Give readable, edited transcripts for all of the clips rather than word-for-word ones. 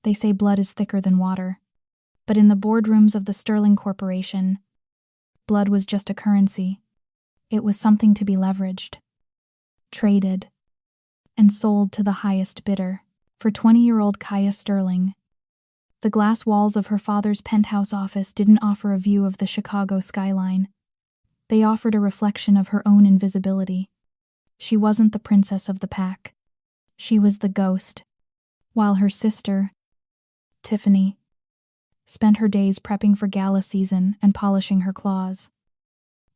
They say blood is thicker than water. But in the boardrooms of the Sterling Corporation, blood was just a currency. It was something to be leveraged, traded, and sold to the highest bidder. For 20-year-old Kaya Sterling, the glass walls of her father's penthouse office didn't offer a view of the Chicago skyline. They offered a reflection of her own invisibility. She wasn't the princess of the pack. She was the ghost, while her sister, Tiffany, spent her days prepping for gala season and polishing her claws.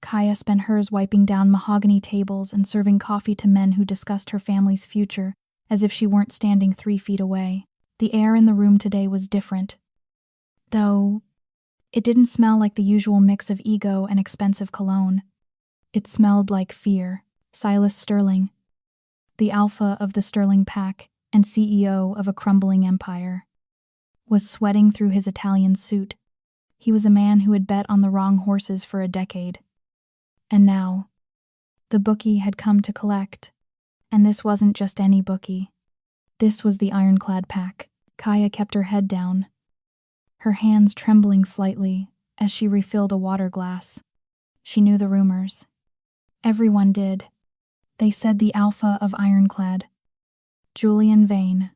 Kaya spent hers wiping down mahogany tables and serving coffee to men who discussed her family's future as if she weren't standing 3 feet away. The air in the room today was different, though it didn't smell like the usual mix of ego and expensive cologne. It smelled like fear. Silas Sterling, the alpha of the Sterling Pack and CEO of a crumbling empire, was sweating through his Italian suit. He was a man who had bet on the wrong horses for a decade. And now, the bookie had come to collect. And this wasn't just any bookie. This was the Ironclad Pack. Kaya kept her head down, her hands trembling slightly as she refilled a water glass. She knew the rumors. Everyone did. They said the alpha of Ironclad, Julian Vane,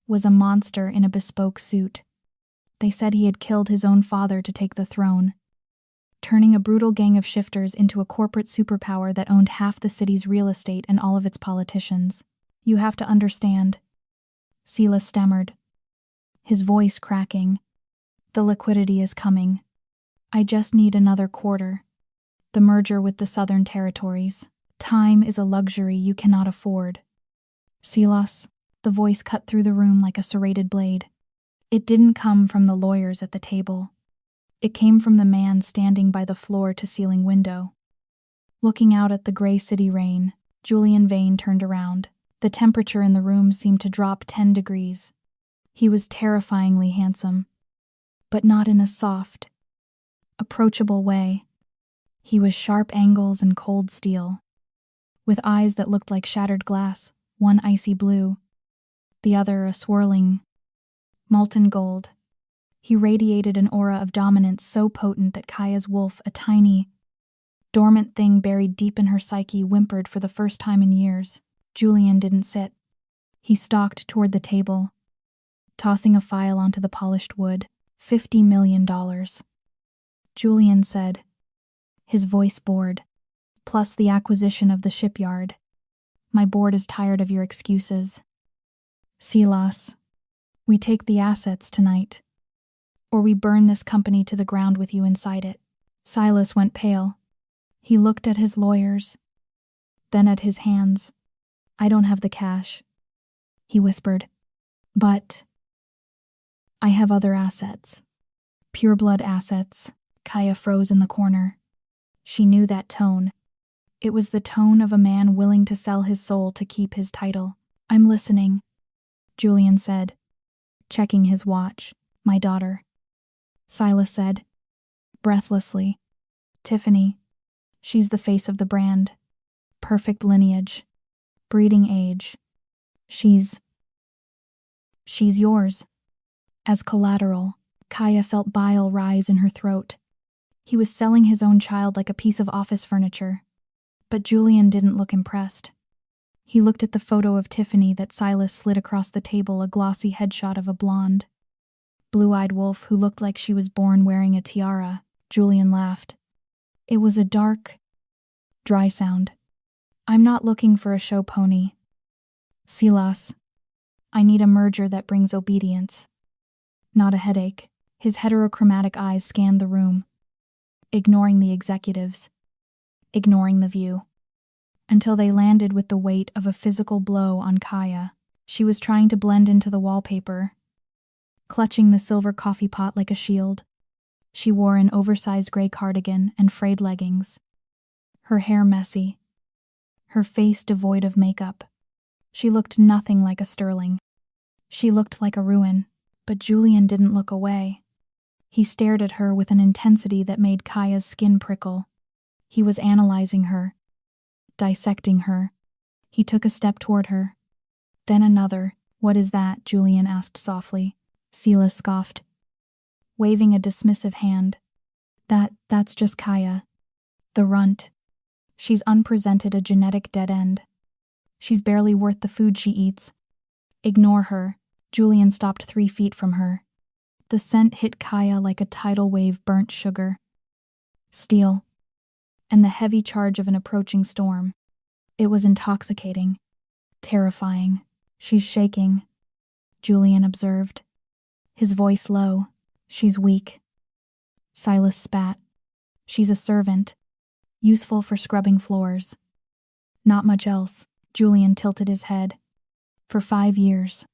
was a monster in a bespoke suit. They said he had killed his own father to take the throne, turning a brutal gang of shifters into a corporate superpower that owned half the city's real estate and all of its politicians. You have to understand, Silas stammered, his voice cracking. The liquidity is coming. I just need another quarter. The merger with the Southern Territories. Time is a luxury you cannot afford. Silas, the voice cut through the room like a serrated blade. It didn't come from the lawyers at the table. It came from the man standing by the floor-to-ceiling window. Looking out at the gray city rain, Julian Vane turned around. The temperature in the room seemed to drop 10 degrees. He was terrifyingly handsome, but not in a soft, approachable way. He was sharp angles and cold steel, with eyes that looked like shattered glass, one icy blue, the other a swirling, molten gold. He radiated an aura of dominance so potent that Kaya's wolf, a tiny, dormant thing buried deep in her psyche, whimpered for the first time in years. Julian didn't sit. He stalked toward the table, tossing a file onto the polished wood. $50 million. Julian said, his voice bored, plus the acquisition of the shipyard. My board is tired of your excuses. Silas, we take the assets tonight, or we burn this company to the ground with you inside it. Silas went pale. He looked at his lawyers, then at his hands. I don't have the cash, he whispered. But I have other assets. Pureblood assets. Kaya froze in the corner. She knew that tone. It was the tone of a man willing to sell his soul to keep his title. I'm listening, Julian said, checking his watch. My daughter, Silas said, breathlessly. Tiffany. She's the face of the brand. Perfect lineage. Breeding age. She's yours. As collateral, Kaya felt bile rise in her throat. He was selling his own child like a piece of office furniture. But Julian didn't look impressed. He looked at the photo of Tiffany that Silas slid across the table, a glossy headshot of a blonde, blue-eyed wolf who looked like she was born wearing a tiara. Julian laughed. It was a dark, dry sound. I'm not looking for a show pony. Silas, I need a merger that brings obedience, not a headache. His heterochromatic eyes scanned the room, ignoring the executives, ignoring the view, until they landed with the weight of a physical blow on Kaya. She was trying to blend into the wallpaper, clutching the silver coffee pot like a shield. She wore an oversized gray cardigan and frayed leggings, her hair messy, her face devoid of makeup. She looked nothing like a Sterling. She looked like a ruin, but Julian didn't look away. He stared at her with an intensity that made Kaya's skin prickle. He was analyzing her, dissecting her. He took a step toward her, then another. What is that? Julian asked softly. Silas scoffed, waving a dismissive hand. That's just Kaya. The runt. She's unpresented a genetic dead end. She's barely worth the food she eats. Ignore her. Julian stopped 3 feet from her. The scent hit Kaya like a tidal wave burnt sugar. Steel. And the heavy charge of an approaching storm. It was intoxicating. Terrifying. She's shaking, Julian observed, his voice low. She's weak. Silas spat. She's a servant, useful for scrubbing floors. Not much else. Julian tilted his head. For 5 years.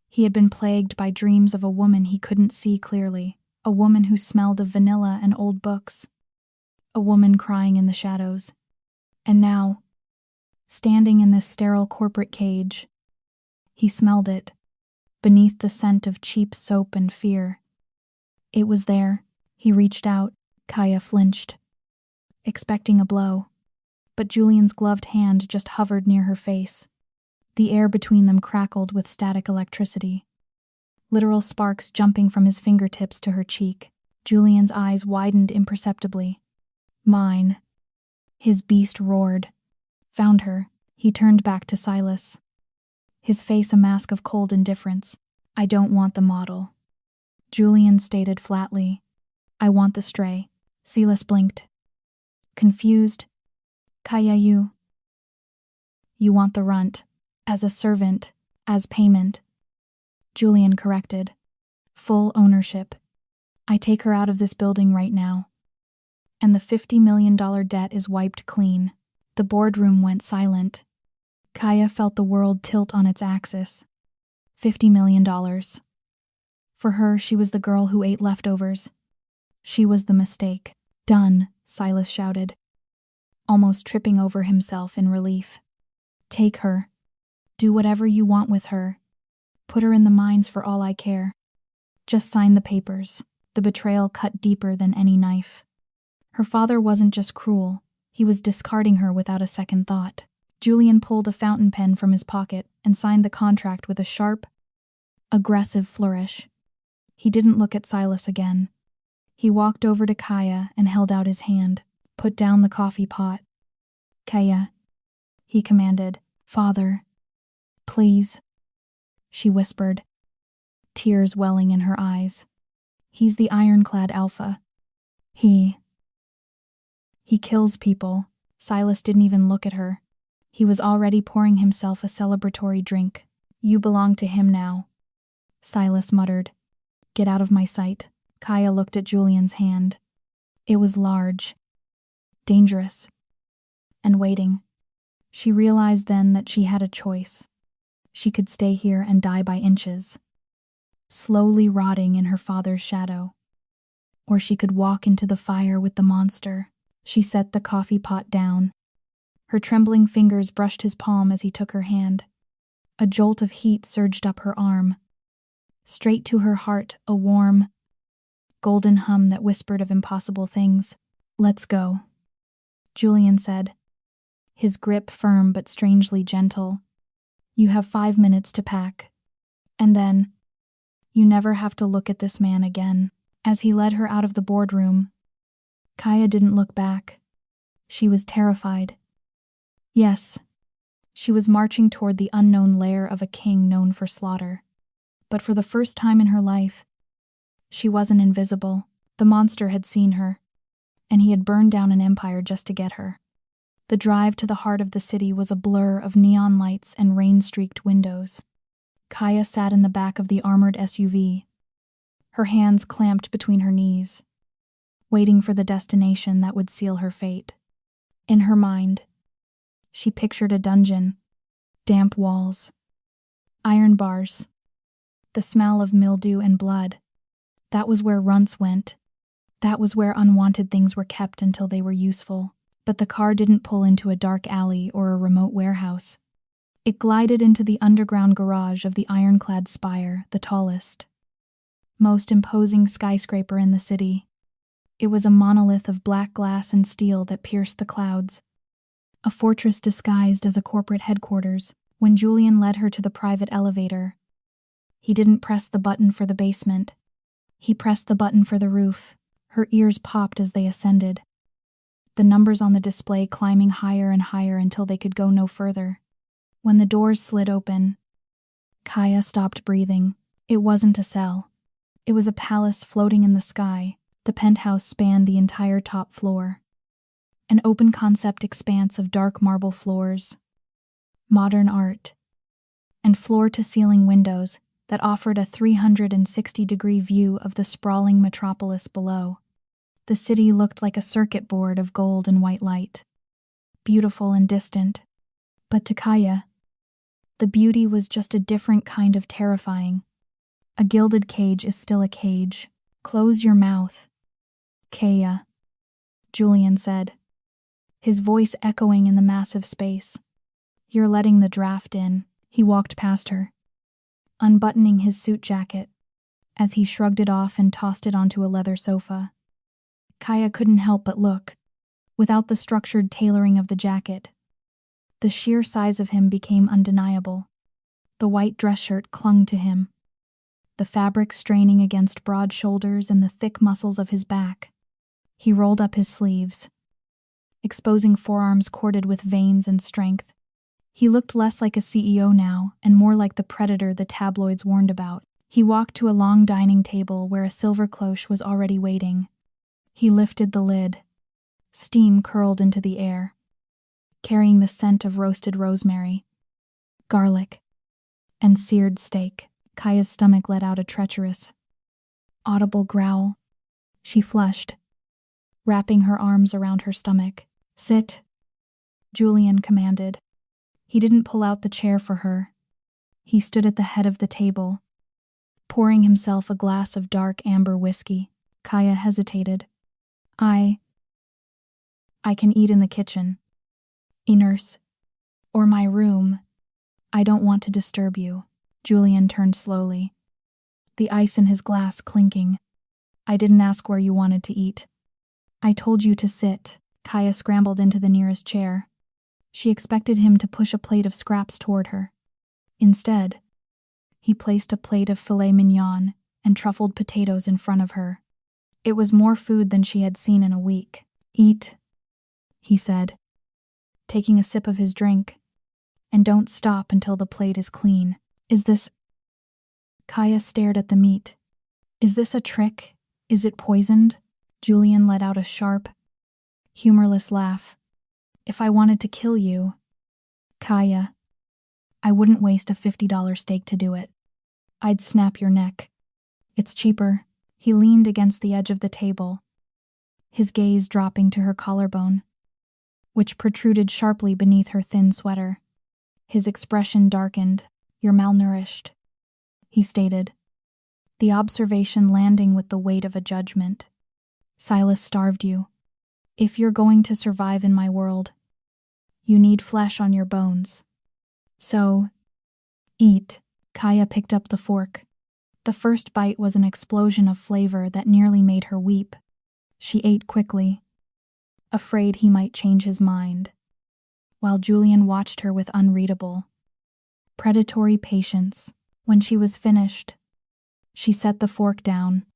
He had been plagued by dreams of a woman he couldn't see clearly, a woman who smelled of vanilla and old books, a woman crying in the shadows. And now, standing in this sterile corporate cage, he smelled it, beneath the scent of cheap soap and fear. It was there. He reached out. Kaya flinched, expecting a blow, but Julian's gloved hand just hovered near her face. The air between them crackled with static electricity, literal sparks jumping from his fingertips to her cheek. Julian's eyes widened imperceptibly. Mine. His beast roared. Found her. He turned back to Silas, his face a mask of cold indifference. I don't want the model, Julian stated flatly. I want the stray. Silas blinked. Confused. Kaya, you want the runt. As a servant, as payment. Julian corrected. Full ownership. I take her out of this building right now. And the $50 million debt is wiped clean. The boardroom went silent. Kaya felt the world tilt on its axis. $50 million. For her, she was the girl who ate leftovers. She was the mistake. Done, Silas shouted, almost tripping over himself in relief. Take her. Do whatever you want with her. Put her in the mines for all I care. Just sign the papers. The betrayal cut deeper than any knife. Her father wasn't just cruel, he was discarding her without a second thought. Julian pulled a fountain pen from his pocket and signed the contract with a sharp, aggressive flourish. He didn't look at Silas again. He walked over to Kaya and held out his hand. Put down the coffee pot. Kaya, he commanded. Father, please, she whispered, tears welling in her eyes. He's the Ironclad Alpha. He kills people. Silas didn't even look at her. He was already pouring himself a celebratory drink. You belong to him now, Silas muttered. Get out of my sight. Kaya looked at Julian's hand. It was large, dangerous, and waiting. She realized then that she had a choice. She could stay here and die by inches, slowly rotting in her father's shadow. Or she could walk into the fire with the monster. She set the coffee pot down. Her trembling fingers brushed his palm as he took her hand. A jolt of heat surged up her arm. Straight to her heart, a warm, golden hum that whispered of impossible things. Let's go, Julian said, his grip firm but strangely gentle. You have 5 minutes to pack. And then, you never have to look at this man again. As he led her out of the boardroom, Kaya didn't look back. She was terrified. Yes, she was marching toward the unknown lair of a king known for slaughter. But for the first time in her life, she wasn't invisible. The monster had seen her, and he had burned down an empire just to get her. The drive to the heart of the city was a blur of neon lights and rain-streaked windows. Kaya sat in the back of the armored SUV, her hands clamped between her knees, waiting for the destination that would seal her fate. In her mind, she pictured a dungeon, damp walls, iron bars, the smell of mildew and blood. That was where runts went. That was where unwanted things were kept until they were useful. But the car didn't pull into a dark alley or a remote warehouse. It glided into the underground garage of the Ironclad Spire, the tallest, most imposing skyscraper in the city. It was a monolith of black glass and steel that pierced the clouds, a fortress disguised as a corporate headquarters. When Julian led her to the private elevator, He didn't press the button for the basement. He pressed the button for the roof. Her ears popped as they ascended, the numbers on the display climbing higher and higher until they could go no further. When the doors slid open, Kaya stopped breathing. It wasn't a cell. It was a palace floating in the sky. The penthouse spanned the entire top floor. An open-concept expanse of dark marble floors, modern art, and floor-to-ceiling windows that offered a 360-degree view of the sprawling metropolis below. The city looked like a circuit board of gold and white light, beautiful and distant. But to Kaya, the beauty was just a different kind of terrifying. A gilded cage is still a cage. Close your mouth, Kaya, Julian said, his voice echoing in the massive space. You're letting the draft in. He walked past her, unbuttoning his suit jacket, as he shrugged it off and tossed it onto a leather sofa. Kaya couldn't help but look. Without the structured tailoring of the jacket, the sheer size of him became undeniable. The white dress shirt clung to him, the fabric straining against broad shoulders and the thick muscles of his back. He rolled up his sleeves, exposing forearms corded with veins and strength. He looked less like a CEO now and more like the predator the tabloids warned about. He walked to a long dining table where a silver cloche was already waiting. He lifted the lid. Steam curled into the air, carrying the scent of roasted rosemary, garlic, and seared steak. Kaya's stomach let out a treacherous, audible growl. She flushed, wrapping her arms around her stomach. Sit, Julian commanded. He didn't pull out the chair for her. He stood at the head of the table, pouring himself a glass of dark amber whiskey. Kaya hesitated. I can eat in the kitchen, nurse, or my room. I don't want to disturb you. Julian turned slowly, the ice in his glass clinking. I didn't ask where you wanted to eat. I told you to sit. Kaya scrambled into the nearest chair. She expected him to push a plate of scraps toward her. Instead, he placed a plate of filet mignon and truffled potatoes in front of her. It was more food than she had seen in a week. Eat, he said, taking a sip of his drink. And don't stop until the plate is clean. Is this... Kaya stared at the meat. Is this a trick? Is it poisoned? Julian let out a sharp, humorless laugh. If I wanted to kill you, Kaya, I wouldn't waste a $50 steak to do it. I'd snap your neck. It's cheaper. He leaned against the edge of the table, his gaze dropping to her collarbone, which protruded sharply beneath her thin sweater. His expression darkened. You're malnourished, he stated, the observation landing with the weight of a judgment. Silas starved you. If you're going to survive in my world, you need flesh on your bones. So, eat. Kaya picked up the fork. The first bite was an explosion of flavor that nearly made her weep. She ate quickly, afraid he might change his mind, while Julian watched her with unreadable, predatory patience. When she was finished, she set the fork down,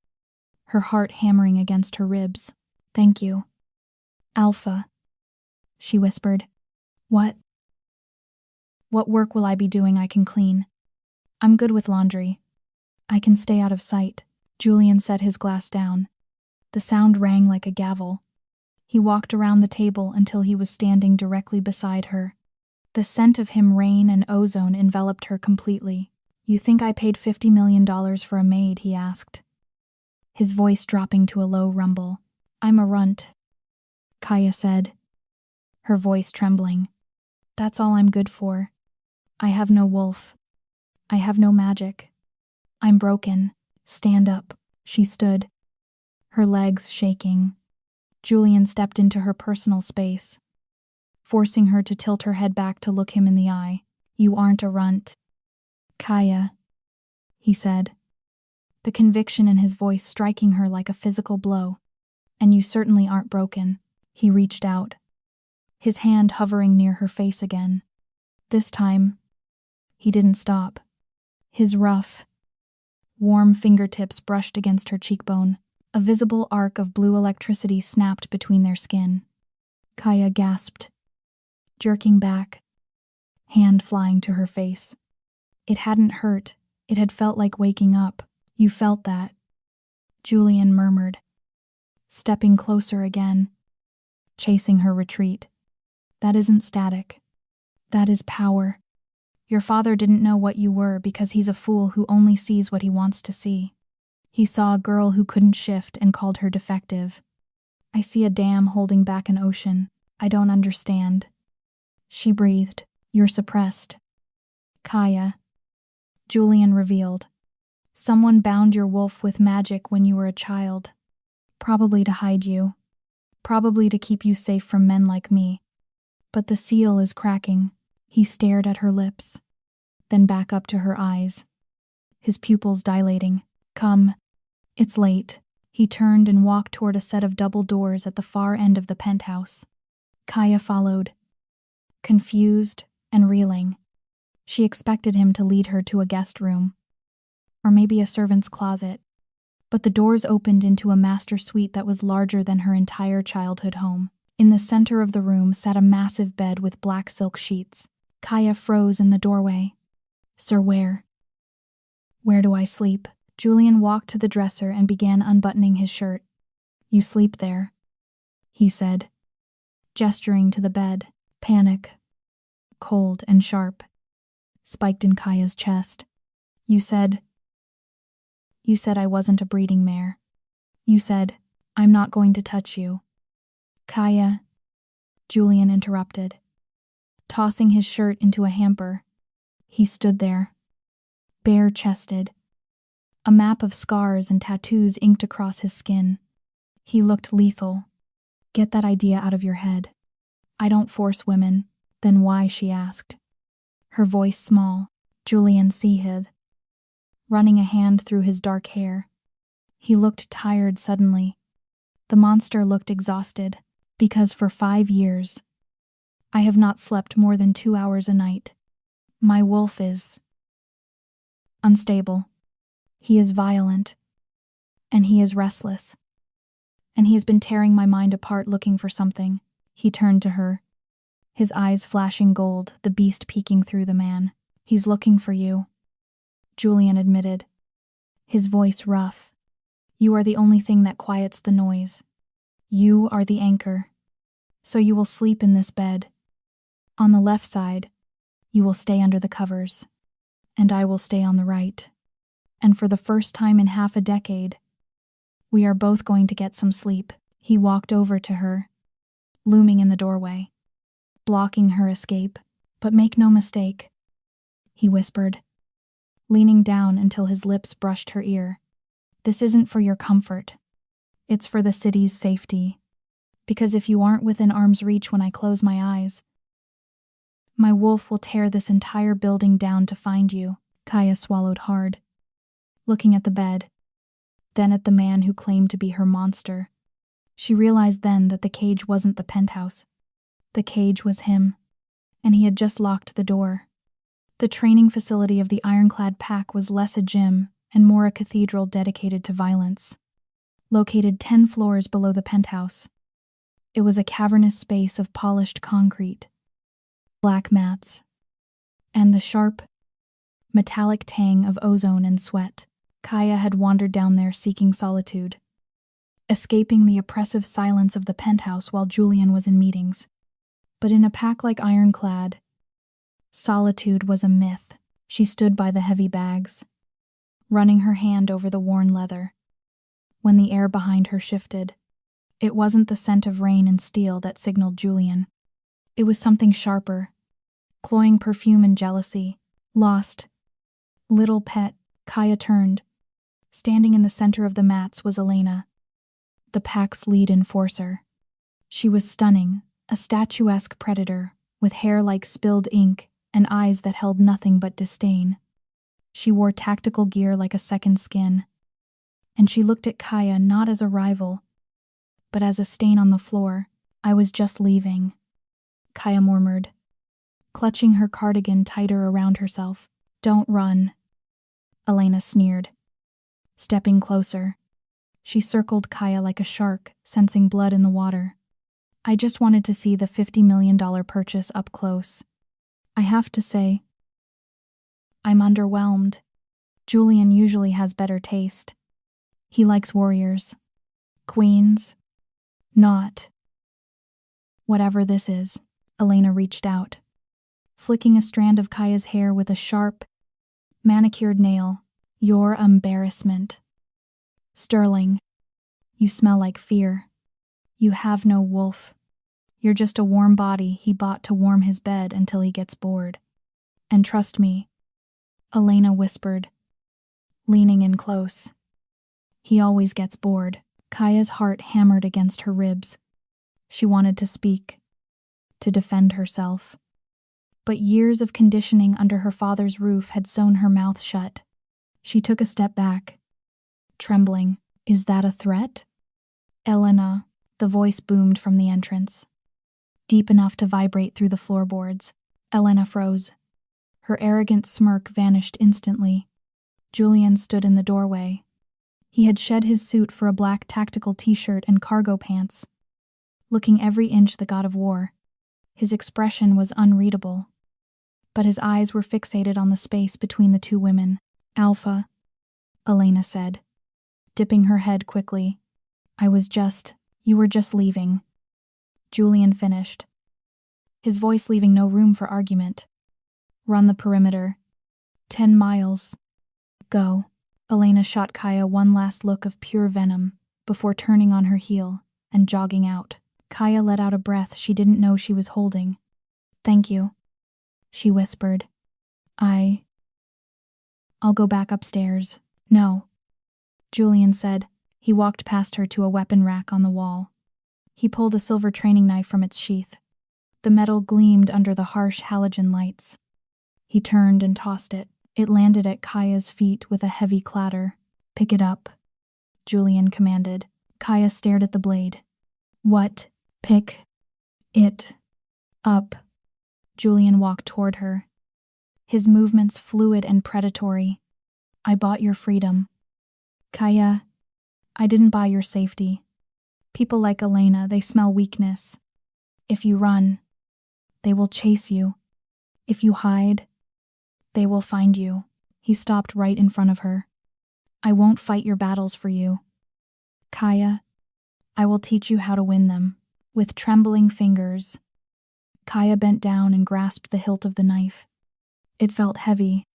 her heart hammering against her ribs. Thank you, Alpha, she whispered. What work will I be doing I can clean? I'm good with laundry. I can stay out of sight. Julian set his glass down. The sound rang like a gavel. He walked around the table until he was standing directly beside her. The scent of him, rain, and ozone enveloped her completely. You think I paid $50 million for a maid? He asked, his voice dropping to a low rumble. I'm a runt, Kaya said, her voice trembling. That's all I'm good for. I have no wolf. I have no magic. I'm broken. Stand up. She stood, her legs shaking. Julian stepped into her personal space, forcing her to tilt her head back to look him in the eye. You aren't a runt, Kaya, he said, the conviction in his voice striking her like a physical blow. And you certainly aren't broken. He reached out, his hand hovering near her face again. This time, he didn't stop. His rough, Warm fingertips brushed against her cheekbone. A visible arc of blue electricity snapped between their skin. Kaya gasped, jerking back, hand flying to her face. It hadn't hurt. It had felt like waking up. You felt that, Julian murmured, stepping closer again, chasing her retreat. That isn't static. That is power. Your father didn't know what you were because he's a fool who only sees what he wants to see. He saw a girl who couldn't shift and called her defective. I see a dam holding back an ocean. I don't understand. She breathed. You're suppressed. Kaya. Julian revealed. Someone bound your wolf with magic when you were a child. Probably to hide you. Probably to keep you safe from men like me. But the seal is cracking. He stared at her lips, then back up to her eyes, his pupils dilating. Come. It's late. He turned and walked toward a set of double doors at the far end of the penthouse. Kaya followed, confused and reeling. She expected him to lead her to a guest room, or maybe a servant's closet, but the doors opened into a master suite that was larger than her entire childhood home. In the center of the room sat a massive bed with black silk sheets. Kaya froze in the doorway. Sir, where? Where do I sleep? Julian walked to the dresser and began unbuttoning his shirt. You sleep there, he said, gesturing to the bed. Panic, cold and sharp, spiked in Kaya's chest. You said I wasn't a breeding mare. You said, I'm not going to touch you. Kaya, Julian interrupted. Tossing his shirt into a hamper, he stood there, bare-chested, a map of scars and tattoos inked across his skin. He looked lethal. Get that idea out of your head. I don't force women. Then why? She asked. Her voice small. Julian hid, running a hand through his dark hair. He looked tired suddenly. The monster looked exhausted, because for 5 years, I have not slept more than 2 hours a night. My wolf is unstable. He is violent. And he is restless. And he has been tearing my mind apart looking for something. He turned to her, his eyes flashing gold, the beast peeking through the man. He's looking for you, Julian admitted, his voice rough. You are the only thing that quiets the noise. You are the anchor. So you will sleep in this bed. On the left side, you will stay under the covers, and I will stay on the right. And for the first time in half a decade, we are both going to get some sleep. He walked over to her, looming in the doorway, blocking her escape. But make no mistake, he whispered, leaning down until his lips brushed her ear. This isn't for your comfort. It's for the city's safety. Because if you aren't within arm's reach when I close my eyes, my wolf will tear this entire building down to find you. Kaya swallowed hard, looking at the bed, then at the man who claimed to be her monster. She realized then that the cage wasn't the penthouse. The cage was him, and he had just locked the door. The training facility of the Ironclad Pack was less a gym and more a cathedral dedicated to violence. Located 10 floors below the penthouse, it was a cavernous space of polished concrete, black mats, and the sharp, metallic tang of ozone and sweat. Kaya had wandered down there seeking solitude, escaping the oppressive silence of the penthouse while Julian was in meetings. But in a pack like Ironclad, solitude was a myth. She stood by the heavy bags, running her hand over the worn leather. When the air behind her shifted, it wasn't the scent of rain and steel that signaled Julian. It was something sharper, cloying perfume and jealousy. Lost. Little pet. Kaya turned. Standing in the center of the mats was Elena, the pack's lead enforcer. She was stunning, a statuesque predator, with hair like spilled ink and eyes that held nothing but disdain. She wore tactical gear like a second skin, and she looked at Kaya not as a rival, but as a stain on the floor. I was just leaving, Kaya murmured, clutching her cardigan tighter around herself. Don't run, Elena sneered. Stepping closer, she circled Kaya like a shark, sensing blood in the water. I just wanted to see the $50 million purchase up close. I have to say, I'm underwhelmed. Julian usually has better taste. He likes warriors. Queens. Not. Whatever this is, Elena reached out, flicking a strand of Kaya's hair with a sharp, manicured nail. Your embarrassment. Sterling, you smell like fear. You have no wolf. You're just a warm body he bought to warm his bed until he gets bored. And trust me, Elena whispered, leaning in close. He always gets bored. Kaya's heart hammered against her ribs. She wanted to speak, to defend herself. But years of conditioning under her father's roof had sewn her mouth shut. She took a step back, trembling. Is that a threat? Elena, the voice boomed from the entrance. Deep enough to vibrate through the floorboards. Elena froze. Her arrogant smirk vanished instantly. Julian stood in the doorway. He had shed his suit for a black tactical t-shirt and cargo pants. Looking every inch the god of war, his expression was unreadable. But his eyes were fixated on the space between the two women. Alpha, Elena said, dipping her head quickly. You were just leaving. Julian finished, his voice leaving no room for argument. Run the perimeter. 10 miles. Go. Elena shot Kaya one last look of pure venom before turning on her heel and jogging out. Kaya let out a breath she didn't know she was holding. Thank you, she whispered. I'll go back upstairs. No, Julian said. He walked past her to a weapon rack on the wall. He pulled a silver training knife from its sheath. The metal gleamed under the harsh halogen lights. He turned and tossed it. It landed at Kaya's feet with a heavy clatter. Pick it up, Julian commanded. Kaya stared at the blade. What? Pick it up. Julian walked toward her, his movements fluid and predatory. I bought your freedom. Kaya, I didn't buy your safety. People like Elena, they smell weakness. If you run, they will chase you. If you hide, they will find you. He stopped right in front of her. I won't fight your battles for you. Kaya, I will teach you how to win them. With trembling fingers, Kaya bent down and grasped the hilt of the knife. It felt heavy,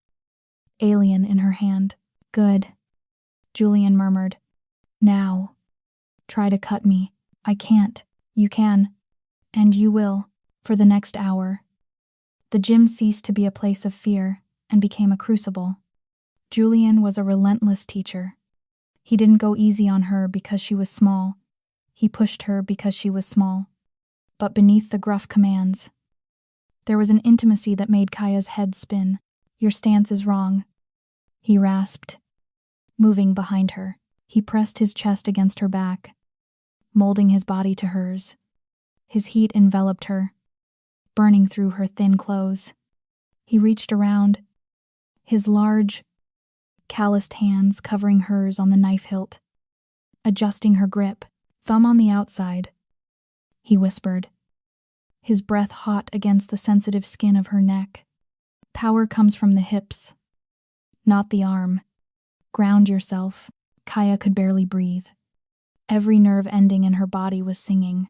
alien in her hand. Good, Julian murmured. Now, try to cut me. I can't. You can. And you will, for the next hour. The gym ceased to be a place of fear and became a crucible. Julian was a relentless teacher. He didn't go easy on her because she was small. He pushed her because she was small. But beneath the gruff commands, there was an intimacy that made Kaya's head spin. Your stance is wrong, he rasped. Moving behind her, he pressed his chest against her back, molding his body to hers. His heat enveloped her, burning through her thin clothes. He reached around, his large, calloused hands covering hers on the knife hilt, adjusting her grip. Thumb on the outside, he whispered, his breath hot against the sensitive skin of her neck. Power comes from the hips, not the arm. Ground yourself. Kaya could barely breathe. Every nerve ending in her body was singing.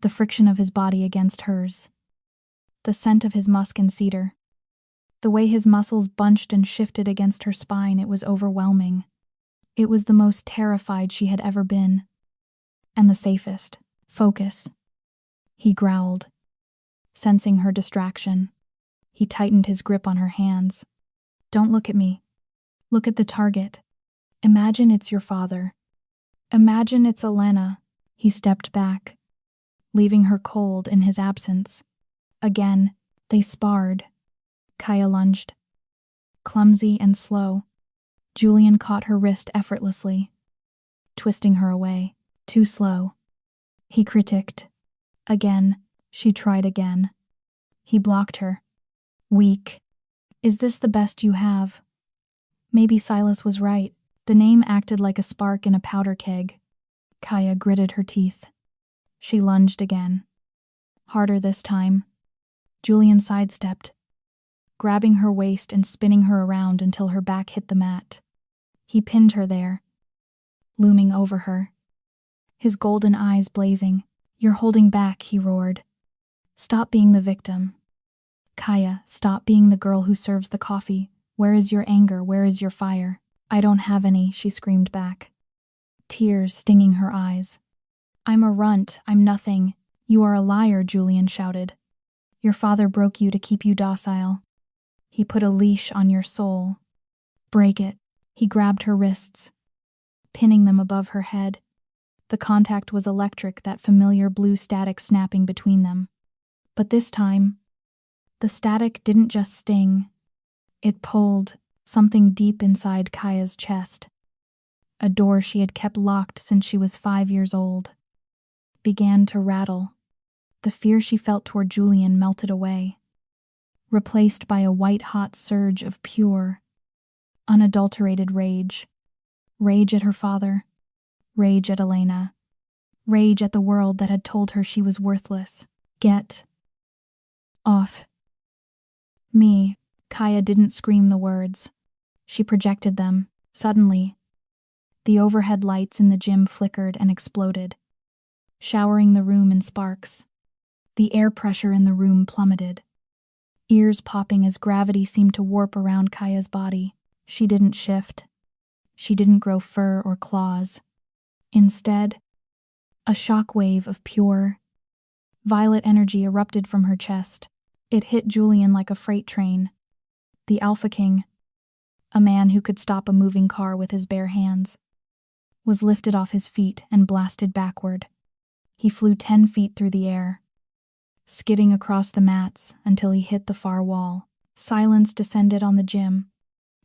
The friction of his body against hers. The scent of his musk and cedar. The way his muscles bunched and shifted against her spine, it was overwhelming. It was the most terrified she had ever been. And the safest. Focus, he growled. Sensing her distraction, he tightened his grip on her hands. Don't look at me. Look at the target. Imagine it's your father. Imagine it's Elena. He stepped back, leaving her cold in his absence. Again, they sparred. Kaya lunged. Clumsy and slow, Julian caught her wrist effortlessly, twisting her away. Too slow, he critiqued. Again, she tried again. He blocked her. Weak. Is this the best you have? Maybe Silas was right. The name acted like a spark in a powder keg. Kaya gritted her teeth. She lunged again. Harder this time. Julian sidestepped, grabbing her waist and spinning her around until her back hit the mat. He pinned her there, looming over her, his golden eyes blazing. "You're holding back," he roared. "Stop being the victim. Kaya, stop being the girl who serves the coffee. Where is your anger? Where is your fire?" "I don't have any," she screamed back, tears stinging her eyes. "I'm a runt, I'm nothing." "You are a liar," Julian shouted. "Your father broke you to keep you docile. He put a leash on your soul. Break it." He grabbed her wrists, pinning them above her head. The contact was electric, that familiar blue static snapping between them. But this time, the static didn't just sting. It pulled something deep inside Kaya's chest. A door she had kept locked since she was 5 years old began to rattle. The fear she felt toward Julian melted away, replaced by a white-hot surge of pure, unadulterated rage. Rage at her father, rage at Elena, rage at the world that had told her she was worthless. "Get off me." Kaya didn't scream the words. She projected them. Suddenly, the overhead lights in the gym flickered and exploded, showering the room in sparks. The air pressure in the room plummeted, ears popping as gravity seemed to warp around Kaya's body. She didn't shift. She didn't grow fur or claws. Instead, a shock wave of pure, violet energy erupted from her chest. It hit Julian like a freight train. The Alpha King, a man who could stop a moving car with his bare hands, was lifted off his feet and blasted backward. He flew 10 feet through the air, skidding across the mats until he hit the far wall. Silence descended on the gym.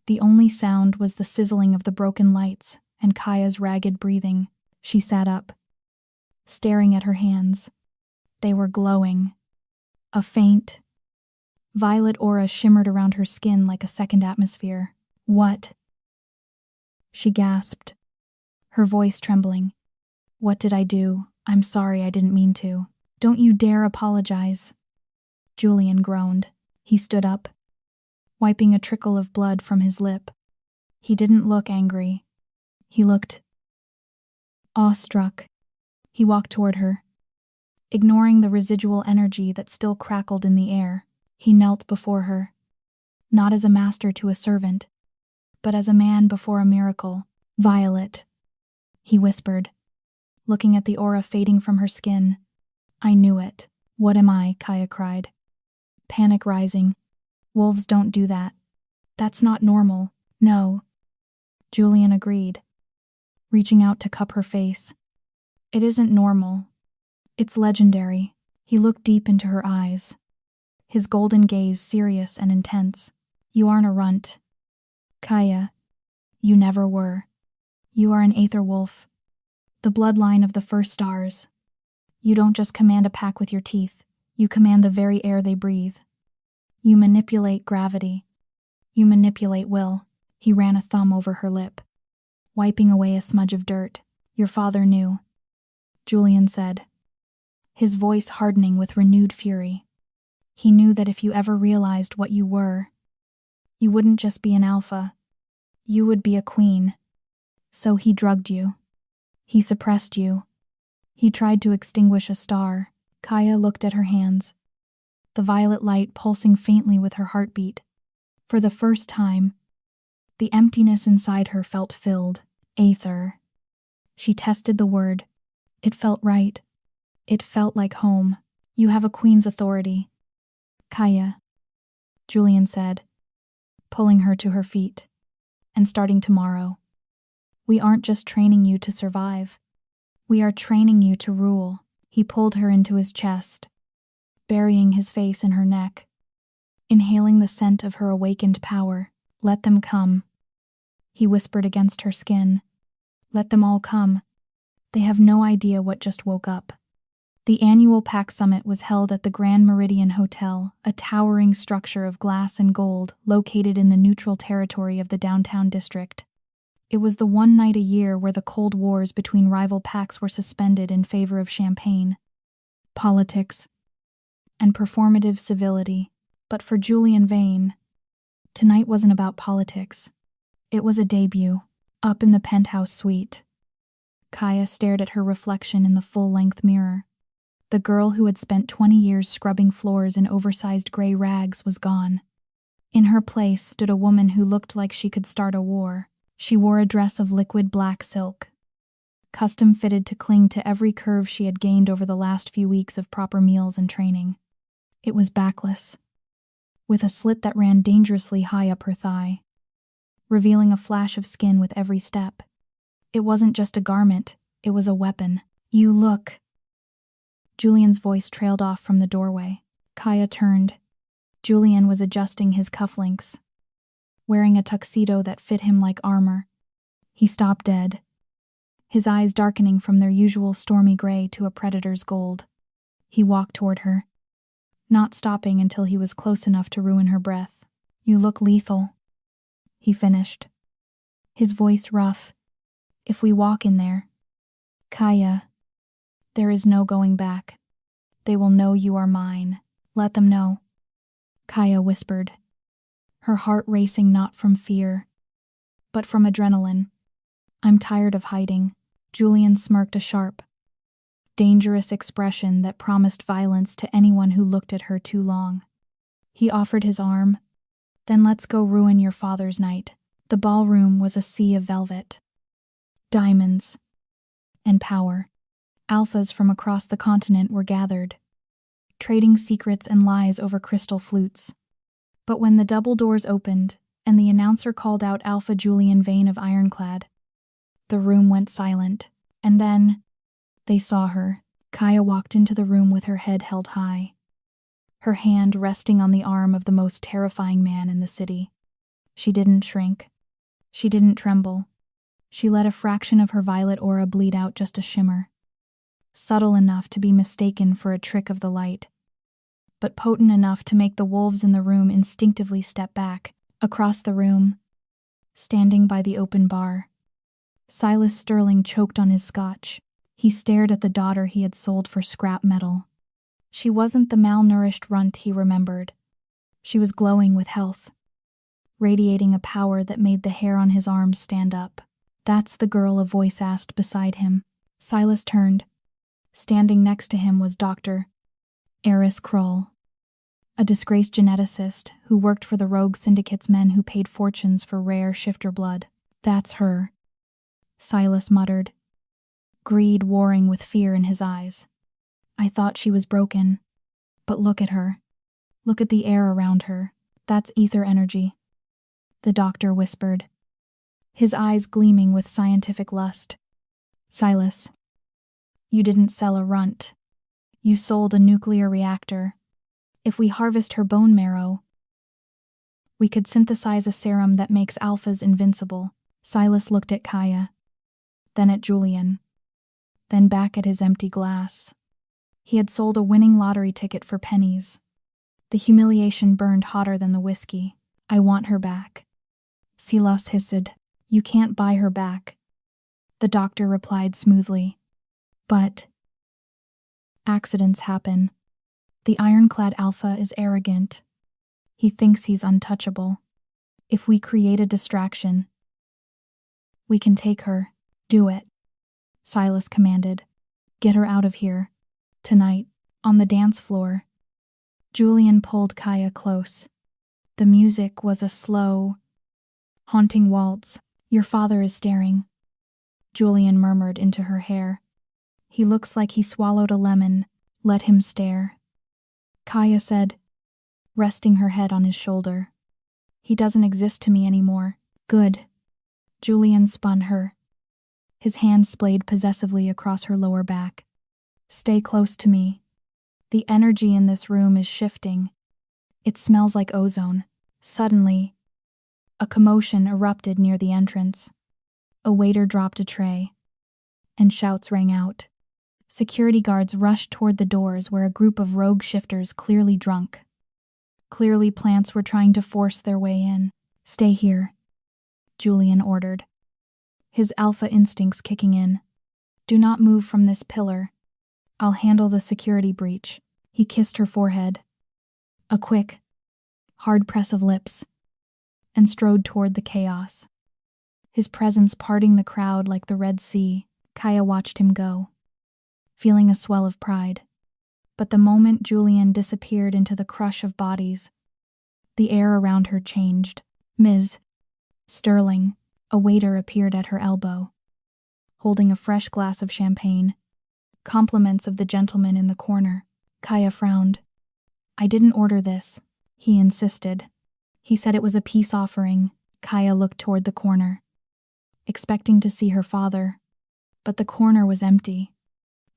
The only sound was the sizzling of the broken lights and Kaya's ragged breathing. She sat up, staring at her hands. They were glowing. A faint, violet aura shimmered around her skin like a second atmosphere. "What?" she gasped, her voice trembling. "What did I do? I'm sorry, I didn't mean to." "Don't you dare apologize." Julian groaned. He stood up, wiping a trickle of blood from his lip. He didn't look angry. He looked awestruck. He walked toward her, ignoring the residual energy that still crackled in the air. He knelt before her, not as a master to a servant, but as a man before a miracle. "Violet," he whispered, looking at the aura fading from her skin. "I knew it." "What am I?" Kaya cried, panic rising. "Wolves don't do that. That's not normal." "No," Julian agreed, reaching out to cup her face. "It isn't normal. It's legendary." He looked deep into her eyes, his golden gaze serious and intense. "You aren't a runt, Kaya. You never were. You are an Aether Wolf, the bloodline of the first stars. You don't just command a pack with your teeth, you command the very air they breathe. You manipulate gravity. You manipulate will." He ran a thumb over her lip, wiping away a smudge of dirt. "Your father knew," Julian said, his voice hardening with renewed fury. "He knew that if you ever realized what you were, you wouldn't just be an alpha. You would be a queen. So he drugged you. He suppressed you. He tried to extinguish a star." Kaya looked at her hands, the violet light pulsing faintly with her heartbeat. For the first time, the emptiness inside her felt filled. "Aether." She tested the word. It felt right. It felt like home. "You have a queen's authority, Kaya," Julian said, pulling her to her feet. "And starting tomorrow, we aren't just training you to survive. We are training you to rule." He pulled her into his chest, burying his face in her neck, inhaling the scent of her awakened power. "Let them come," he whispered against her skin. "Let them all come. They have no idea what just woke up." The annual Pack Summit was held at the Grand Meridian Hotel, a towering structure of glass and gold located in the neutral territory of the downtown district. It was the one night a year where the cold wars between rival packs were suspended in favor of champagne, politics, and performative civility. But for Julian Vane, tonight wasn't about politics. It was a debut. Up in the penthouse suite, Kaya stared at her reflection in the full-length mirror. The girl who had spent 20 years scrubbing floors in oversized gray rags was gone. In her place stood a woman who looked like she could start a war. She wore a dress of liquid black silk, custom-fitted to cling to every curve she had gained over the last few weeks of proper meals and training. It was backless, with a slit that ran dangerously high up her thigh, revealing a flash of skin with every step. It wasn't just a garment, it was a weapon. "You look..." Julian's voice trailed off from the doorway. Kaya turned. Julian was adjusting his cufflinks, wearing a tuxedo that fit him like armor. He stopped dead, his eyes darkening from their usual stormy gray to a predator's gold. He walked toward her, not stopping until he was close enough to ruin her breath. "You look lethal," he finished, his voice rough. "If we walk in there, Kaya, there is no going back. They will know you are mine. Let them know," Kaya whispered, her heart racing not from fear, but from adrenaline. "I'm tired of hiding." Julian smirked a sharp, dangerous expression that promised violence to anyone who looked at her too long. He offered his arm. "Then let's go ruin your father's night." The ballroom was a sea of velvet, diamonds, and power. Alphas from across the continent were gathered, trading secrets and lies over crystal flutes. But when the double doors opened and the announcer called out Alpha Julian Vane of Ironclad, the room went silent. And then they saw her. Kaya walked into the room with her head held high, her hand resting on the arm of the most terrifying man in the city. She didn't shrink. She didn't tremble. She let a fraction of her violet aura bleed out just a shimmer, subtle enough to be mistaken for a trick of the light, but potent enough to make the wolves in the room instinctively step back. Across the room, standing by the open bar, Silas Sterling choked on his scotch. He stared at the daughter he had sold for scrap metal. She wasn't the malnourished runt he remembered. She was glowing with health, radiating a power that made the hair on his arms stand up. "That's the girl," a voice asked beside him. Silas turned. Standing next to him was Dr. Eris Kroll, a disgraced geneticist who worked for the rogue syndicate's men who paid fortunes for rare shifter blood. "That's her," Silas muttered, greed warring with fear in his eyes. "I thought she was broken. But look at her. Look at the air around her. That's ether energy," the doctor whispered, his eyes gleaming with scientific lust. "Silas, you didn't sell a runt. You sold a nuclear reactor. If we harvest her bone marrow, we could synthesize a serum that makes alphas invincible." Silas looked at Kaya, then at Julian, then back at his empty glass. He had sold a winning lottery ticket for pennies. The humiliation burned hotter than the whiskey. "I want her back," Silas hissed. "You can't buy her back," the doctor replied smoothly. "But accidents happen. The Ironclad Alpha is arrogant. He thinks he's untouchable. If we create a distraction, we can take her." "Do it," Silas commanded. "Get her out of here. Tonight, on the dance floor." Julian pulled Kaya close. The music was a slow, haunting waltz. "Your father is staring," Julian murmured into her hair. "He looks like he swallowed a lemon. Let him stare," Kaya said, resting her head on his shoulder. "He doesn't exist to me anymore." "Good." Julian spun her, his hand splayed possessively across her lower back. "Stay close to me. The energy in this room is shifting. It smells like ozone." Suddenly, a commotion erupted near the entrance. A waiter dropped a tray, and shouts rang out. Security guards rushed toward the doors where a group of rogue shifters, clearly drunk. Clearly plants were trying to force their way in. "Stay here," Julian ordered, his alpha instincts kicking in. Do not move from this pillar. I'll handle the security breach. He kissed her forehead. A quick, hard press of lips, and strode toward the chaos. His presence parting the crowd like the Red Sea, Kaya watched him go, feeling a swell of pride. But the moment Julian disappeared into the crush of bodies, the air around her changed. Ms. Sterling, a waiter, appeared at her elbow, holding a fresh glass of champagne. Compliments of the gentleman in the corner. Kaya frowned. I didn't order this, he insisted. He said it was a peace offering. Kaya looked toward the corner, expecting to see her father, but the corner was empty.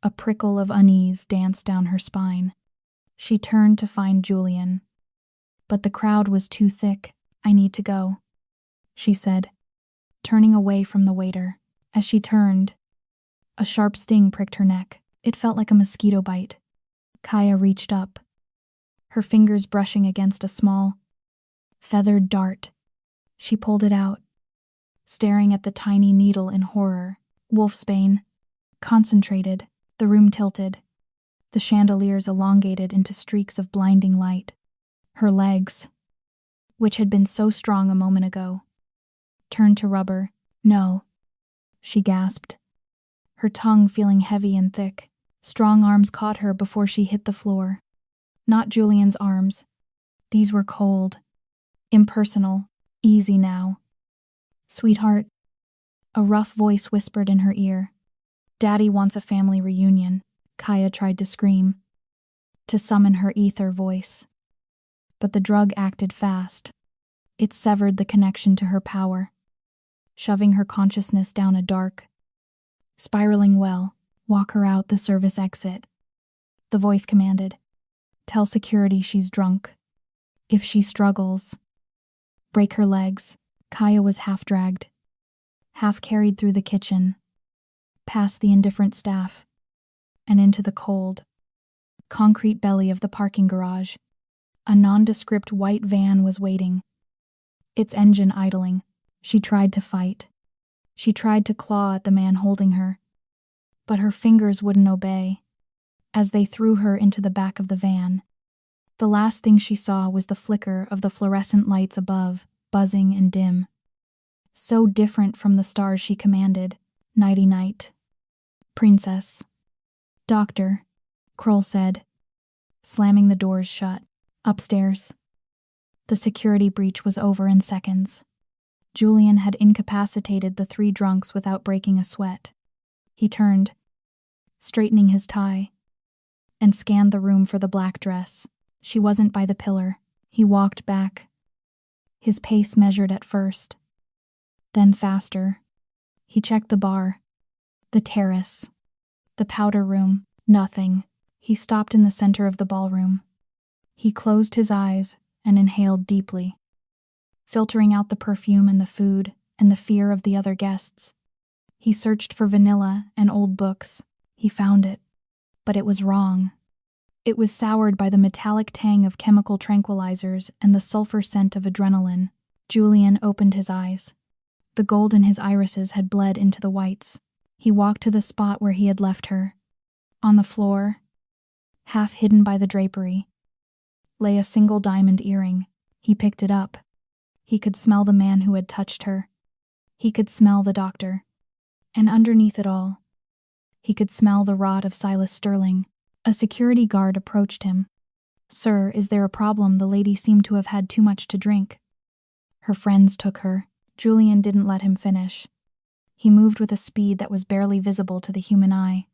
A prickle of unease danced down her spine. She turned to find Julian, but the crowd was too thick. I need to go, she said, turning away from the waiter. As she turned, a sharp sting pricked her neck. It felt like a mosquito bite. Kaya reached up, her fingers brushing against a small, feathered dart. She pulled it out, staring at the tiny needle in horror. Wolfsbane, concentrated, the room tilted, the chandeliers elongated into streaks of blinding light. Her legs, which had been so strong a moment ago, turned to rubber. No, she gasped, her tongue feeling heavy and thick. Strong arms caught her before she hit the floor. Not Julian's arms. These were cold, impersonal, easy now. Sweetheart, a rough voice whispered in her ear. Daddy wants a family reunion. Kaya tried to scream, to summon her ether voice. But the drug acted fast. It severed the connection to her power, shoving her consciousness down a dark, spiraling well. Walk her out the service exit, the voice commanded. Tell security she's drunk. If she struggles, break her legs. Kaya was half dragged, half carried through the kitchen, past the indifferent staff, and into the cold, concrete belly of the parking garage. A nondescript white van was waiting, its engine idling. She tried to fight. She tried to claw at the man holding her, but her fingers wouldn't obey. As they threw her into the back of the van, the last thing she saw was the flicker of the fluorescent lights above, buzzing and dim. So different from the stars she commanded. Nighty-night. Princess. Doctor, Kroll said, slamming the doors shut. Upstairs. The security breach was over in seconds. Julian had incapacitated the 3 drunks without breaking a sweat. He turned, straightening his tie, and scanned the room for the black dress. She wasn't by the pillar. He walked back, his pace measured at first, then faster. He checked the bar, the terrace, the powder room. Nothing. He stopped in the center of the ballroom. He closed his eyes and inhaled deeply, filtering out the perfume and the food and the fear of the other guests. He searched for vanilla and old books. He found it, but it was wrong. It was soured by the metallic tang of chemical tranquilizers and the sulfur scent of adrenaline. Julian opened his eyes. The gold in his irises had bled into the whites. He walked to the spot where he had left her. On the floor, half hidden by the drapery, lay a single diamond earring. He picked it up. He could smell the man who had touched her. He could smell the doctor. And underneath it all, he could smell the rot of Silas Sterling. A security guard approached him. Sir, is there a problem? The lady seemed to have had too much to drink. Her friends took her. Julian didn't let him finish. He moved with a speed that was barely visible to the human eye.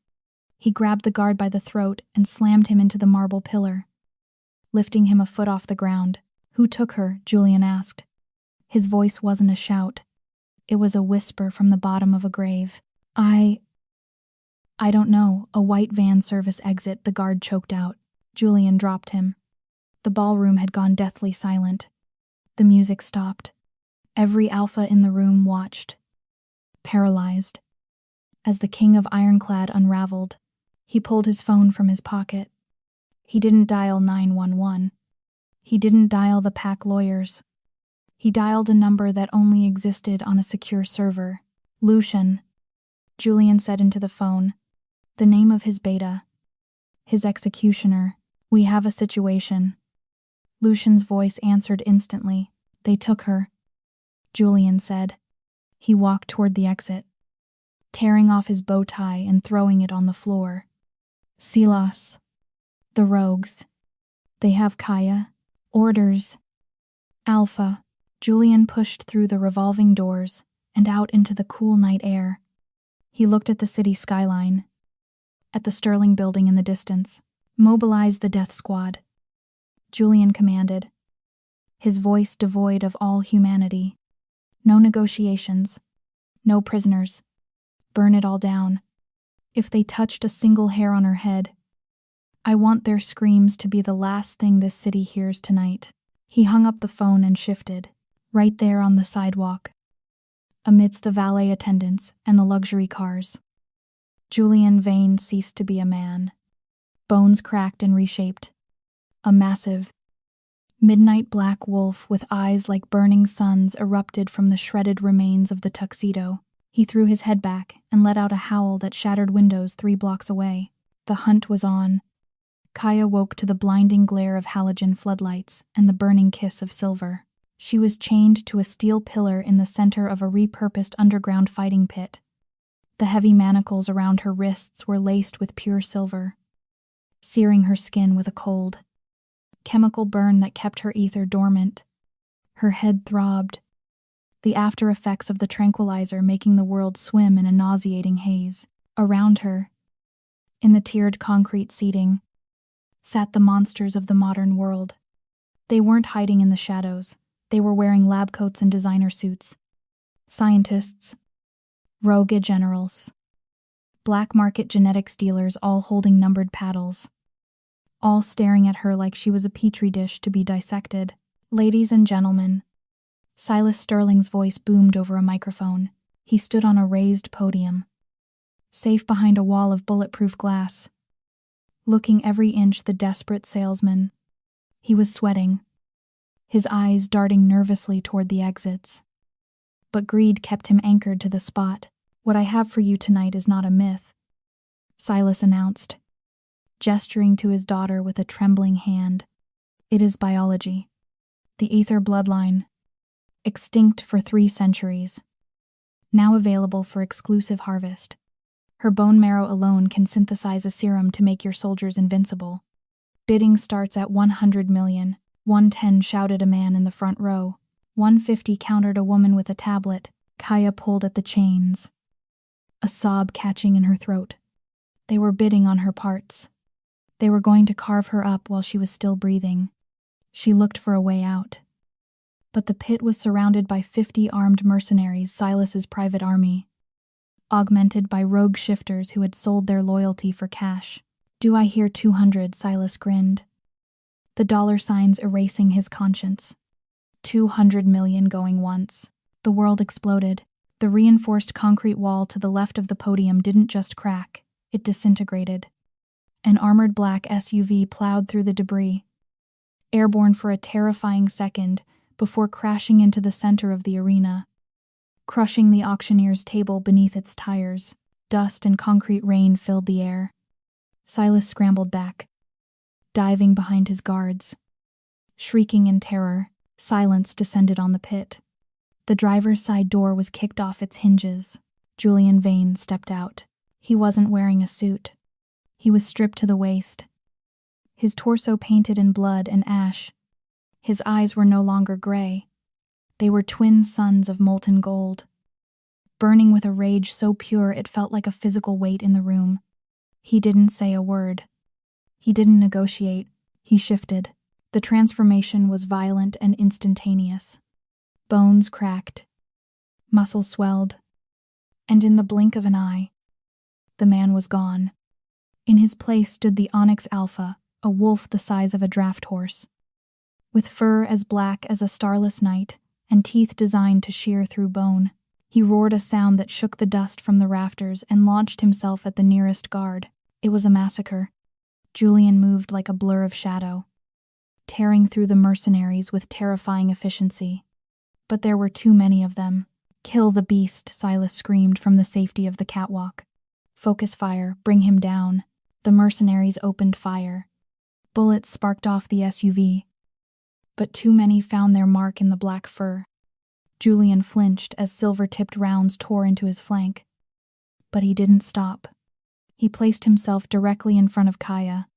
He grabbed the guard by the throat and slammed him into the marble pillar, lifting him a foot off the ground. Who took her? Julian asked. His voice wasn't a shout. It was a whisper from the bottom of a grave. I don't know. A white van service exit, the guard choked out. Julian dropped him. The ballroom had gone deathly silent. The music stopped. Every alpha in the room watched, paralyzed. As the king of Ironclad unraveled, he pulled his phone from his pocket. He didn't dial 911. He didn't dial the Pack lawyers. He dialed a number that only existed on a secure server. Lucian, Julian said into the phone, the name of his beta. His executioner. We have a situation. Lucian's voice answered instantly. They took her, Julian said. He walked toward the exit, tearing off his bow tie and throwing it on the floor. Silas. The rogues. They have Kaya. Orders. Alpha. Julian pushed through the revolving doors and out into the cool night air. He looked at the city skyline, at the Sterling building in the distance. Mobilize the death squad, Julian commanded, his voice devoid of all humanity. No negotiations. No prisoners. Burn it all down. If they touched a single hair on her head, I want their screams to be the last thing this city hears tonight. He hung up the phone and shifted, right there on the sidewalk, amidst the valet attendants and the luxury cars. Julian Vane ceased to be a man. Bones cracked and reshaped. A massive, midnight black wolf with eyes like burning suns erupted from the shredded remains of the tuxedo. He threw his head back and let out a howl that shattered windows 3 blocks away. The hunt was on. Kaya woke to the blinding glare of halogen floodlights and the burning kiss of silver. She was chained to a steel pillar in the center of a repurposed underground fighting pit. The heavy manacles around her wrists were laced with pure silver, searing her skin with a cold, chemical burn that kept her ether dormant. Her head throbbed, the after effects of the tranquilizer making the world swim in a nauseating haze. Around her, in the tiered concrete seating, sat the monsters of the modern world. They weren't hiding in the shadows. They were wearing lab coats and designer suits. Scientists, rogue generals, black market genetics dealers, all holding numbered paddles, all staring at her like she was a petri dish to be dissected. Ladies and gentlemen, Silas Sterling's voice boomed over a microphone. He stood on a raised podium, safe behind a wall of bulletproof glass, looking every inch the desperate salesman. He was sweating, his eyes darting nervously toward the exits. But greed kept him anchored to the spot. What I have for you tonight is not a myth, Silas announced, gesturing to his daughter with a trembling hand. It is biology. The ether bloodline, extinct for 3 centuries, now available for exclusive harvest. Her bone marrow alone can synthesize a serum to make your soldiers invincible. Bidding starts at 100 million. 110, shouted a man in the front row. 150, countered a woman with a tablet. Kaya pulled at the chains, a sob catching in her throat. They were bidding on her parts. They were going to carve her up while she was still breathing. She looked for a way out. But the pit was surrounded by 50 armed mercenaries, Silas's private army, augmented by rogue shifters who had sold their loyalty for cash. Do I hear 200? Silas grinned, the dollar signs erasing his conscience. 200 million going once. The world exploded. The reinforced concrete wall to the left of the podium didn't just crack, it disintegrated. An armored black SUV plowed through the debris, airborne for a terrifying second before crashing into the center of the arena, crushing the auctioneer's table beneath its tires. Dust and concrete rain filled the air. Silas scrambled back, diving behind his guards. Shrieking in terror, silence descended on the pit. The driver's side door was kicked off its hinges. Julian Vane stepped out. He wasn't wearing a suit. He was stripped to the waist, his torso painted in blood and ash. His eyes were no longer gray. They were twin suns of molten gold, burning with a rage so pure it felt like a physical weight in the room. He didn't say a word. He didn't negotiate. He shifted. The transformation was violent and instantaneous. Bones cracked, muscles swelled, and in the blink of an eye, the man was gone. In his place stood the Onyx Alpha, a wolf the size of a draft horse, with fur as black as a starless night and teeth designed to shear through bone. He roared a sound that shook the dust from the rafters and launched himself at the nearest guard. It was a massacre. Julian moved like a blur of shadow, tearing through the mercenaries with terrifying efficiency. But there were too many of them. "Kill the beast," Silas screamed from the safety of the catwalk. "Focus fire, bring him down." The mercenaries opened fire. Bullets sparked off the SUV. But too many found their mark in the black fur. Julian flinched as silver-tipped rounds tore into his flank. But he didn't stop. He placed himself directly in front of Kaya,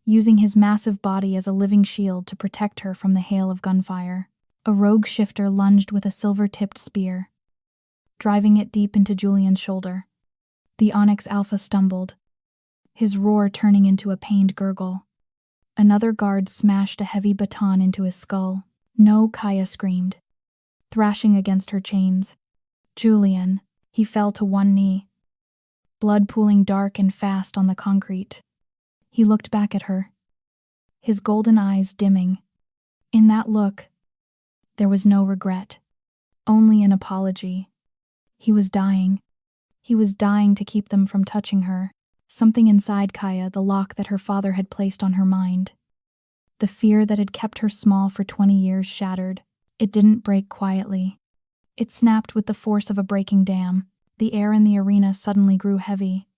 using his massive body as a living shield to protect her from the hail of gunfire. A rogue shifter lunged with a silver-tipped spear, driving it deep into Julian's shoulder. The Onyx Alpha stumbled, his roar turning into a pained gurgle. Another guard smashed a heavy baton into his skull. "No," Kaya screamed, thrashing against her chains. "Julian." He fell to one knee, blood pooling dark and fast on the concrete. He looked back at her, his golden eyes dimming. In that look, there was no regret, only an apology. He was dying. He was dying to keep them from touching her. Something inside Kaya, the lock that her father had placed on her mind. The fear that had kept her small for 20 years shattered. It didn't break quietly. It snapped with the force of a breaking dam. The air in the arena suddenly grew heavy,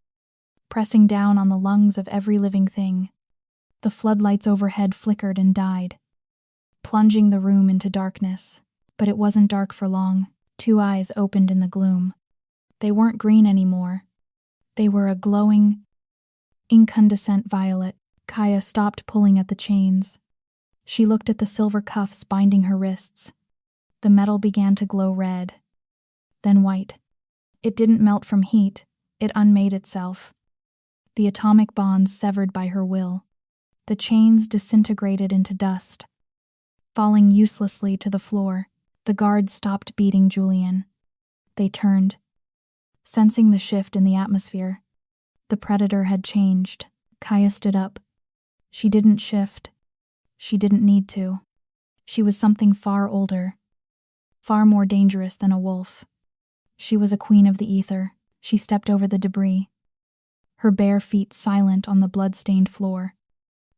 pressing down on the lungs of every living thing. The floodlights overhead flickered and died, plunging the room into darkness. But it wasn't dark for long. Two eyes opened in the gloom. They weren't green anymore. They were a glowing, incandescent violet. Kaya stopped pulling at the chains. She looked at the silver cuffs binding her wrists. The metal began to glow red, then white. It didn't melt from heat, it unmade itself. The atomic bonds severed by her will. The chains disintegrated into dust, falling uselessly to the floor. The guards stopped beating Julian. They turned, sensing the shift in the atmosphere. The predator had changed. Kaya stood up. She didn't shift. She didn't need to. She was something far older, far more dangerous than a wolf. She was a queen of the ether. She stepped over the debris, her bare feet silent on the blood-stained floor.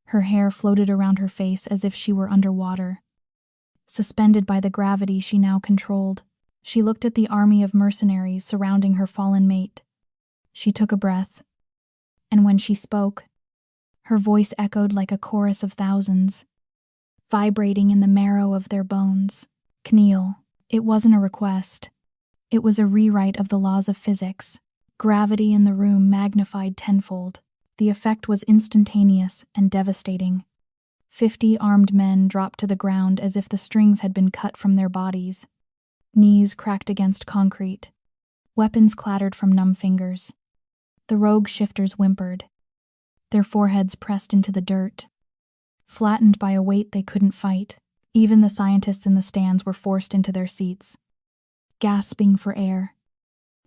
Her hair floated around her face as if she were underwater, suspended by the gravity she now controlled. She looked at the army of mercenaries surrounding her fallen mate. She took a breath, and when she spoke, her voice echoed like a chorus of thousands, vibrating in the marrow of their bones. "Kneel." It wasn't a request. It was a rewrite of the laws of physics. Gravity in the room magnified tenfold. The effect was instantaneous and devastating. 50 armed men dropped to the ground as if the strings had been cut from their bodies. Knees cracked against concrete. Weapons clattered from numb fingers. The rogue shifters whimpered, their foreheads pressed into the dirt, flattened by a weight they couldn't fight. Even the scientists in the stands were forced into their seats, gasping for air,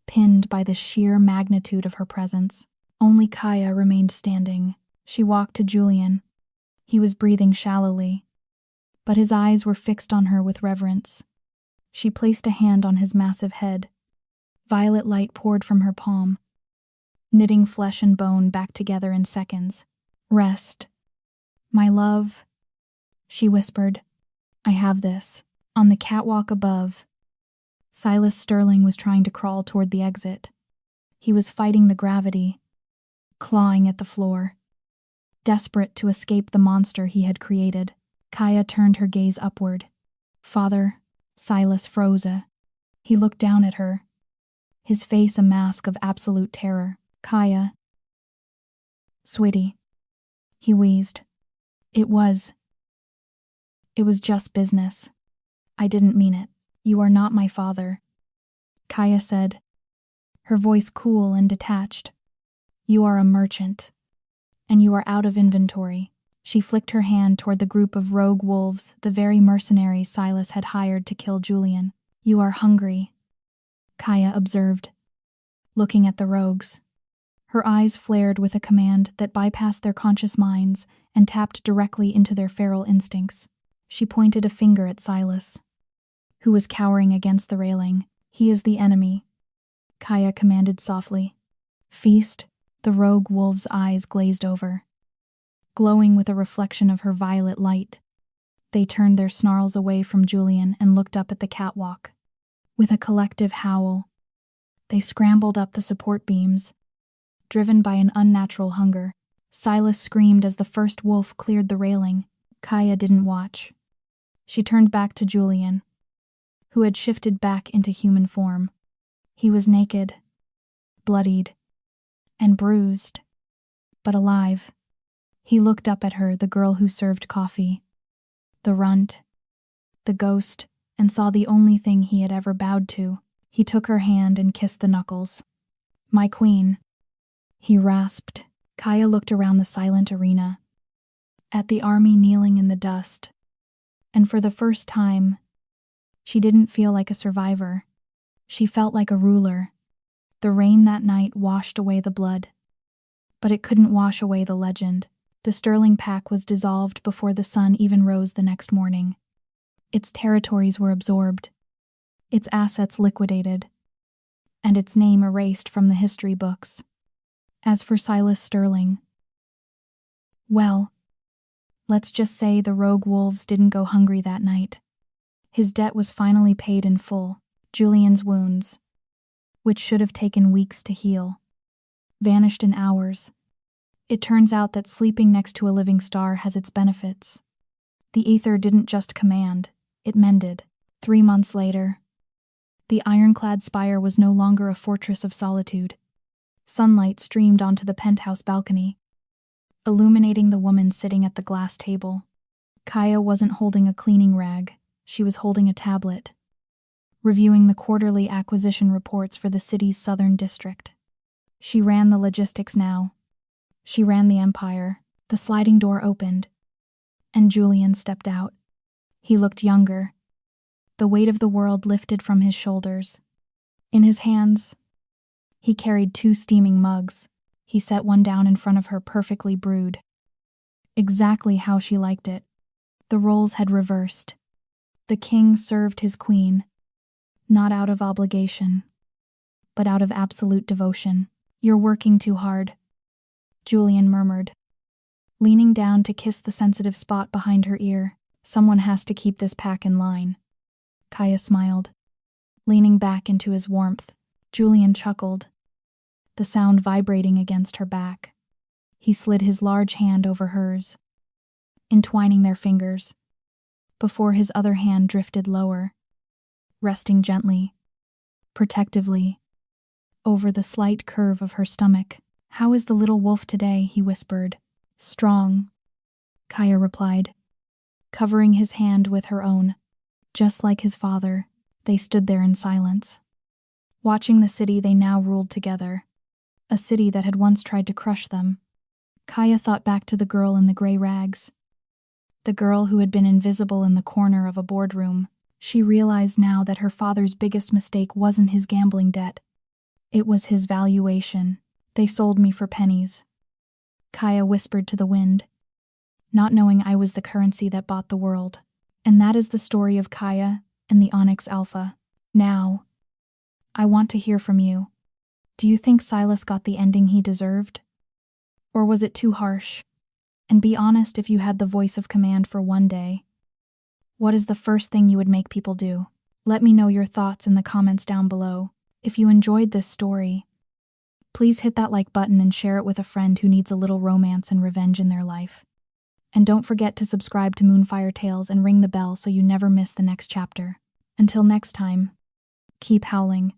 pinned by the sheer magnitude of her presence. Only Kaya remained standing. She walked to Julian. He was breathing shallowly, but his eyes were fixed on her with reverence. She placed a hand on his massive head. Violet light poured from her palm, knitting flesh and bone back together in seconds. "Rest, my love," she whispered. "I have this." On the catwalk above, Silas Sterling was trying to crawl toward the exit. He was fighting the gravity, clawing at the floor, desperate to escape the monster he had created. Kaya turned her gaze upward. "Father," Silas froze. He looked down at her, his face a mask of absolute terror. "Kaya." "Sweetie," he wheezed. It was just business. I didn't mean it. You are not my father," Kaya said, her voice cool and detached. "You are a merchant, and you are out of inventory." She flicked her hand toward the group of rogue wolves, the very mercenaries Silas had hired to kill Julian. "You are hungry," Kaya observed, looking at the rogues. Her eyes flared with a command that bypassed their conscious minds and tapped directly into their feral instincts. She pointed a finger at Silas, who was cowering against the railing. "He is the enemy," Kaya commanded softly. "Feast." The rogue wolf's eyes glazed over, glowing with a reflection of her violet light. They turned their snarls away from Julian and looked up at the catwalk. With a collective howl, they scrambled up the support beams, driven by an unnatural hunger. Silas screamed as the first wolf cleared the railing. Kaya didn't watch. She turned back to Julian, who had shifted back into human form. He was naked, bloodied, and bruised, but alive. He looked up at her, the girl who served coffee, the runt, the ghost, and saw the only thing he had ever bowed to. He took her hand and kissed the knuckles. "My queen," he rasped. Kaya looked around the silent arena, at the army kneeling in the dust, and for the first time, she didn't feel like a survivor. She felt like a ruler. The rain that night washed away the blood, but it couldn't wash away the legend. The Sterling Pack was dissolved before the sun even rose the next morning. Its territories were absorbed, its assets liquidated, and its name erased from the history books. As for Silas Sterling, well, let's just say the rogue wolves didn't go hungry that night. His debt was finally paid in full. Julian's wounds, which should have taken weeks to heal, vanished in hours. It turns out that sleeping next to a living star has its benefits. The ether didn't just command, it mended. 3 months later, the ironclad spire was no longer a fortress of solitude. Sunlight streamed onto the penthouse balcony, illuminating the woman sitting at the glass table. Kaya wasn't holding a cleaning rag, she was holding a tablet, reviewing the quarterly acquisition reports for the city's southern district. She ran the logistics now. She ran the empire. The sliding door opened, and Julian stepped out. He looked younger. The weight of the world lifted from his shoulders. In his hands, he carried 2 steaming mugs. He set one down in front of her, perfectly brewed. Exactly how she liked it. The roles had reversed. The king served his queen, not out of obligation, but out of absolute devotion. "You're working too hard," Julian murmured, leaning down to kiss the sensitive spot behind her ear. "Someone has to keep this pack in line." Kaya smiled, leaning back into his warmth. Julian chuckled, the sound vibrating against her back. He slid his large hand over hers, entwining their fingers, before his other hand drifted lower, resting gently, protectively, over the slight curve of her stomach. "How is the little wolf today?" he whispered. "Strong," Kaya replied, covering his hand with her own. Just like his father, they stood there in silence, watching the city they now ruled together, a city that had once tried to crush them. Kaya thought back to the girl in the gray rags, the girl who had been invisible in the corner of a boardroom. She realized now that her father's biggest mistake wasn't his gambling debt. It was his valuation. "They sold me for pennies," Kaya whispered to the wind, "not knowing I was the currency that bought the world." And that is the story of Kaya and the Onyx Alpha. Now, I want to hear from you. Do you think Silas got the ending he deserved? Or was it too harsh? And be honest, if you had the voice of command for one day, what is the first thing you would make people do? Let me know your thoughts in the comments down below. If you enjoyed this story, please hit that like button and share it with a friend who needs a little romance and revenge in their life. And don't forget to subscribe to Moonfire Tales and ring the bell so you never miss the next chapter. Until next time, keep howling.